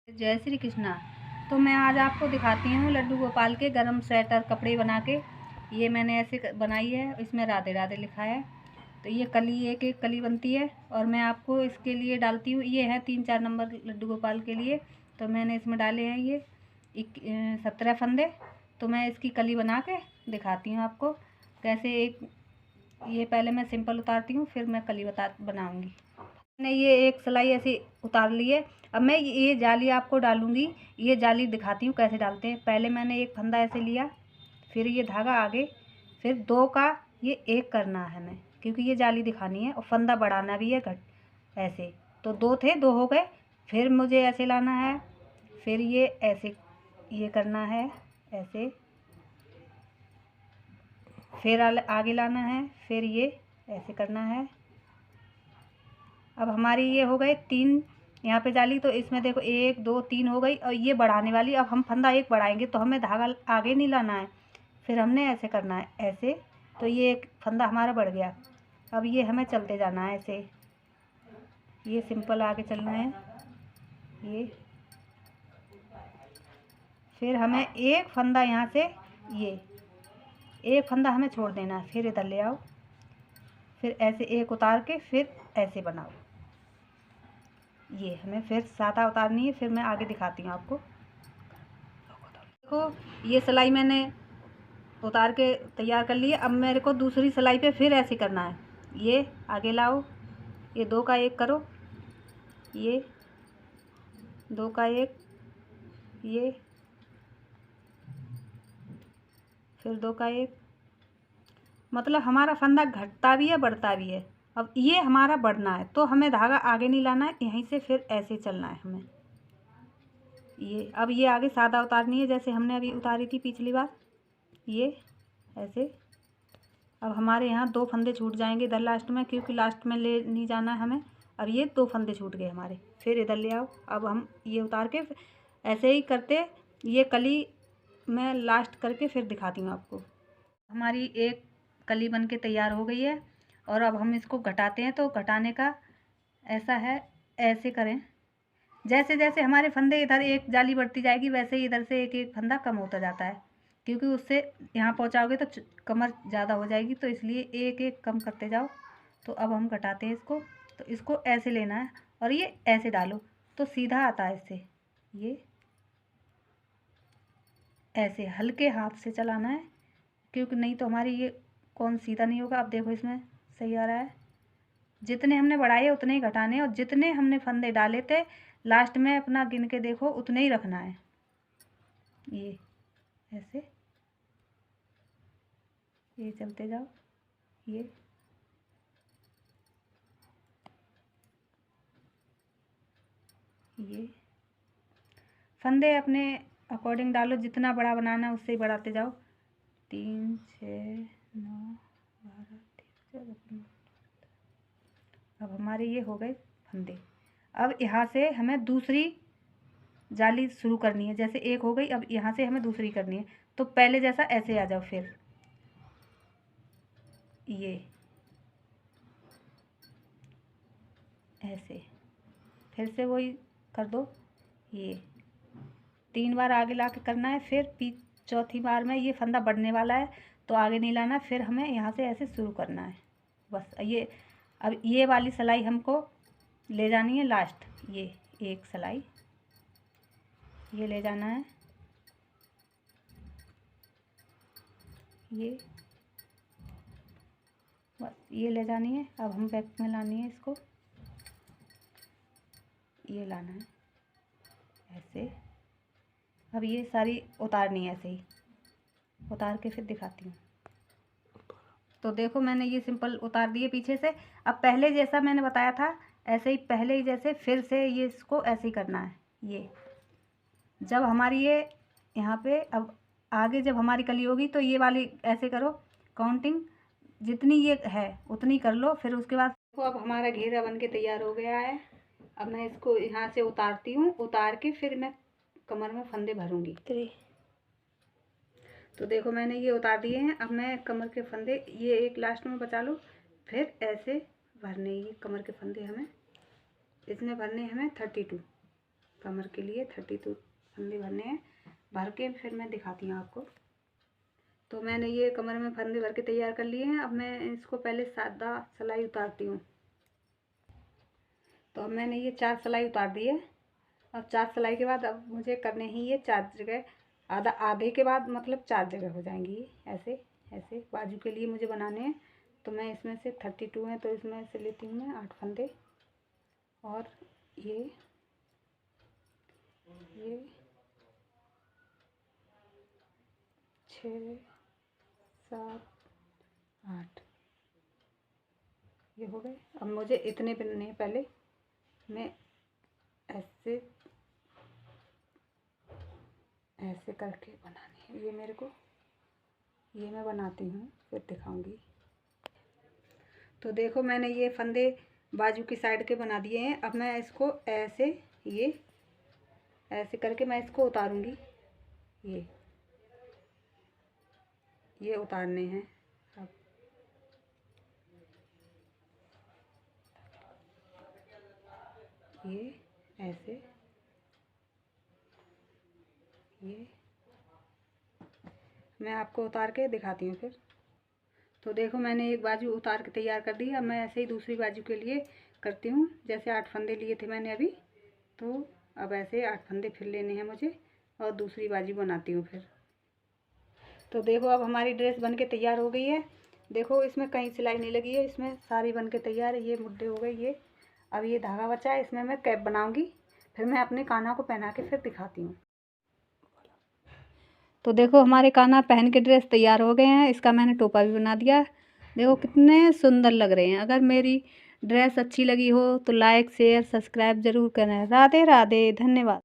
जय श्री कृष्णा। तो मैं आज आपको दिखाती हूँ लड्डू गोपाल के गरम स्वेटर कपड़े बना के। ये मैंने ऐसे बनाई है, इसमें राधे राधे लिखा है। तो ये कली एक एक कली बनती है और मैं आपको इसके लिए डालती हूँ। ये है 3-4 नंबर लड्डू गोपाल के लिए। तो मैंने इसमें डाले हैं ये 17 फंदे। तो मैं इसकी कली बना के दिखाती हूँ आपको कैसे। ये पहले मैं सिंपल उतारती हूँ, फिर मैं कली बनाऊँगी। मैंने ये एक सिलाई ऐसी उतार ली है। अब मैं ये जाली आपको डालूंगी। ये जाली दिखाती हूँ कैसे डालते हैं। पहले मैंने एक फंदा ऐसे लिया, फिर ये धागा आगे, फिर 2 का ये 1 करना है हमें, क्योंकि ये जाली दिखानी है और फंदा बढ़ाना भी है घट ऐसे। तो 2 थे, 2 हो गए। फिर मुझे ऐसे लाना है, फिर ये ऐसे ये करना है ऐसे, फिर आगे लाना है, फिर ये ऐसे करना है। अब हमारी ये हो गए 3 यहाँ पे जाली। तो इसमें देखो 1 2 3 हो गई और ये बढ़ाने वाली। अब हम फंदा 1 बढ़ाएंगे तो हमें धागा आगे नहीं लाना है, फिर हमने ऐसे करना है ऐसे। तो ये एक फंदा हमारा बढ़ गया। अब ये हमें चलते जाना है ऐसे, ये सिंपल आगे चलना है ये। फिर हमें एक फंदा यहाँ से ये एक फंदा हमें छोड़ देना है, फिर इधर ले आओ, फिर ऐसे एक उतार के फिर ऐसे बनाओ। ये हमें फिर सादा उतारनी है। फिर मैं आगे दिखाती हूँ आपको। देखो ये सिलाई मैंने उतार के तैयार कर ली है। अब मेरे को दूसरी सिलाई पे फिर ऐसे करना है। ये आगे लाओ, ये 2 का 1 करो, ये 2 का 1, ये फिर 2 का 1। मतलब हमारा फंदा घटता भी है बढ़ता भी है। अब ये हमारा बढ़ना है तो हमें धागा आगे नहीं लाना है, यहीं से फिर ऐसे चलना है हमें। ये अब ये आगे सादा उतारनी है जैसे हमने अभी उतारी थी पिछली बार, ये ऐसे। अब हमारे यहाँ 2 फंदे छूट जाएंगे इधर लास्ट में, क्योंकि लास्ट में ले नहीं जाना है हमें। अब ये 2 फंदे छूट गए हमारे, फिर इधर ले आओ। अब हम ये उतार के ऐसे ही करते, ये कली मैं लास्ट करके फिर दिखाती हूँ आपको। हमारी एक कली बन के तैयार हो गई है और अब हम इसको घटाते हैं। तो घटाने का ऐसा है, ऐसे करें जैसे जैसे हमारे फंदे इधर एक जाली बढ़ती जाएगी वैसे ही इधर से एक एक फंदा कम होता जाता है, क्योंकि उससे यहाँ पहुँचाओगे तो कमर ज़्यादा हो जाएगी, तो इसलिए एक एक कम करते जाओ। तो अब हम घटाते हैं इसको। तो इसको ऐसे लेना है और ये ऐसे डालो तो सीधा आता है इससे। ये ऐसे हल्के हाथ से चलाना है, क्योंकि नहीं तो हमारी ये कौन सीधा नहीं होगा। अब देखो इसमें सही आ रहा है। जितने हमने बढ़ाए उतने ही घटाने, और जितने हमने फंदे डाले थे लास्ट में अपना गिन के देखो उतने ही रखना है। ये ऐसे ये चलते जाओ। ये फंदे अपने अकॉर्डिंग डालो, जितना बड़ा बनाना है उससे ही बढ़ाते जाओ। 3 6 9 12 13 14 अब हमारे ये हो गए फंदे। अब यहाँ से हमें दूसरी जाली शुरू करनी है। जैसे एक हो गई, अब यहाँ से हमें दूसरी करनी है। तो पहले जैसा ऐसे आ जाओ, फिर ये ऐसे फिर से वही कर दो। ये 3 बार आगे ला के करना है, फिर चौथी बार में ये फंदा बढ़ने वाला है तो आगे नहीं लाना, फिर हमें यहाँ से ऐसे शुरू करना है बस। ये अब ये वाली सिलाई हमको ले जानी है लास्ट। ये एक सिलाई ये ले जाना है, ये बस ये ले जानी है। अब हम बैक में लानी है इसको, ये लाना है ऐसे। अब ये सारी उतारनी है, ऐसे ही उतार के फिर दिखाती हूँ। तो देखो मैंने ये सिंपल उतार दिए पीछे से। अब पहले जैसा मैंने बताया था ऐसे ही, पहले ही जैसे फिर से ये इसको ऐसे ही करना है। ये जब हमारी ये यहाँ पे अब आगे जब हमारी कली होगी तो ये वाली ऐसे करो, काउंटिंग जितनी ये है उतनी कर लो। फिर उसके बाद देखो अब हमारा घेरा बन के तैयार हो गया है। अब मैं इसको यहाँ से उतारती हूँ, उतार के फिर मैं कमर में फंदे भरूँगी। तो देखो मैंने ये उतार दिए हैं। अब मैं कमर के फंदे ये एक लास्ट में बचा लूँ, फिर ऐसे भरने। ये कमर के फंदे हमें इसमें भरने हमें 32। कमर के लिए 32 फंदे भरने हैं। भर के फिर मैं दिखाती हूँ आपको। तो मैंने ये कमर में फंदे भर के तैयार कर लिए हैं। अब मैं इसको पहले सादा सिलाई उतारती हूँ। तो अब मैंने ये 4 सिलाई उतार दी है। अब 4 सिलाई के बाद अब मुझे करने ही ये 4 जगह, आधे के बाद मतलब 4 जगह हो जाएंगी। ऐसे ऐसे बाजू के लिए मुझे बनाने हैं। तो मैं इसमें से 32 है तो इसमें से लेती हूँ मैं 8 फंदे, और ये 6 7 8 ये हो गए। अब मुझे इतने बनने हैं। पहले मैं ऐसे करके बनानी है ये मेरे को। ये मैं बनाती हूँ फिर दिखाऊंगी। तो देखो मैंने ये फंदे बाजू की साइड के बना दिए हैं। अब मैं इसको ऐसे करके मैं इसको उतारूंगी। ये उतारने हैं। अब ये ऐसे, ये मैं आपको उतार के दिखाती हूँ फिर। तो देखो मैंने एक बाजू उतार के तैयार कर दी। अब मैं ऐसे ही दूसरी बाजू के लिए करती हूँ। जैसे 8 फंदे लिए थे मैंने अभी, तो अब ऐसे 8 फंदे फिर लेने हैं मुझे, और दूसरी बाजू बनाती हूँ फिर। तो देखो अब हमारी ड्रेस बन के तैयार हो गई है। देखो इसमें कहीं सिलाई नहीं लगी है, इसमें सारी बन के तैयार है। ये मुड्ढे हो गए ये। अब ये धागा बचा है, इसमें मैं कैप बनाऊँगी। फिर मैं अपने कान्हा को पहना के फिर दिखाती हूँ। तो देखो हमारे कान्हा पहन के ड्रेस तैयार हो गए हैं। इसका मैंने टोपा भी बना दिया। देखो कितने सुंदर लग रहे हैं। अगर मेरी ड्रेस अच्छी लगी हो तो लाइक शेयर सब्सक्राइब ज़रूर करें। राधे राधे, धन्यवाद।